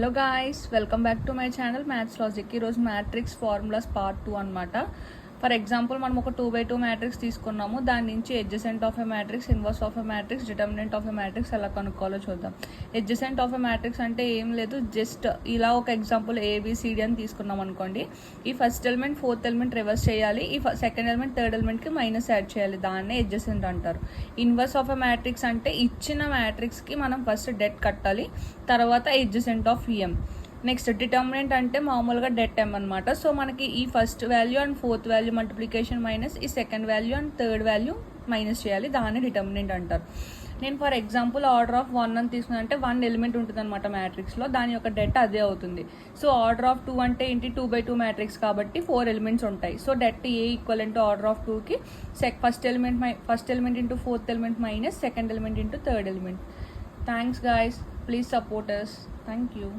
Hello guys, welcome back to my channel maths logic. ఈరోజు matrix formulas part 2 అనమాట. For example మనం ఒక 2x2 matrix తీసుకున్నాము. దాని నుంచి adjacent of a matrix, inverse of a matrix, determinant of a matrix ఎలా కనుక్కోవాలో చూద్దాం. Adjacent of a matrix అంటే ఏం లేదు, జస్ట్ ఇలా ఒక ఎగ్జాంపుల్ ABCD అని తీసుకున్నాం అనుకోండి. ఈ first element fourth element reverse చేయాలి, ఈ సెకండ్ ఎలిమెంట్ థర్డ్ ఎలిమెంట్కి మైనస్ యాడ్ చేయాలి. దాన్నే ఎడ్జసెంట్ అంటారు. ఇన్వర్స్ ఆఫ్ ఎ మ్యాట్రిక్స్ అంటే ఇచ్చిన మ్యాట్రిక్స్కి మనం ఫస్ట్ డెట్ కట్టాలి, తర్వాత adjacent of EM. Next determinant అంటే మామూలుగా డెట్ M అనమాట. సో మనకి ఈ first value and fourth value multiplication minus ఈ second value and third value minus చేయాలి. దాన్ని డిటర్మినెంట్ అంటారు. నేను ఫర్ ఎగ్జాంపుల్ ఆర్డర్ ఆఫ్ 1 అని తీసుకున్నాను అంటే 1 ఎలిమెంట్ ఉంటుంది అనమాట మ్యాట్రిక్స్లో, దాని యొక్క డెట్ అదే అవుతుంది. సో ఆర్డర్ ఆఫ్ 2 అంటే ఏంటి, 2x2 మ్యాట్రిక్స్ కాబట్టి 4 ఎలిమెంట్స్ ఉంటాయి. So det A equal to order of 2కి first element into fourth element minus second element into third element. Thanks guys, please support us. Thank you.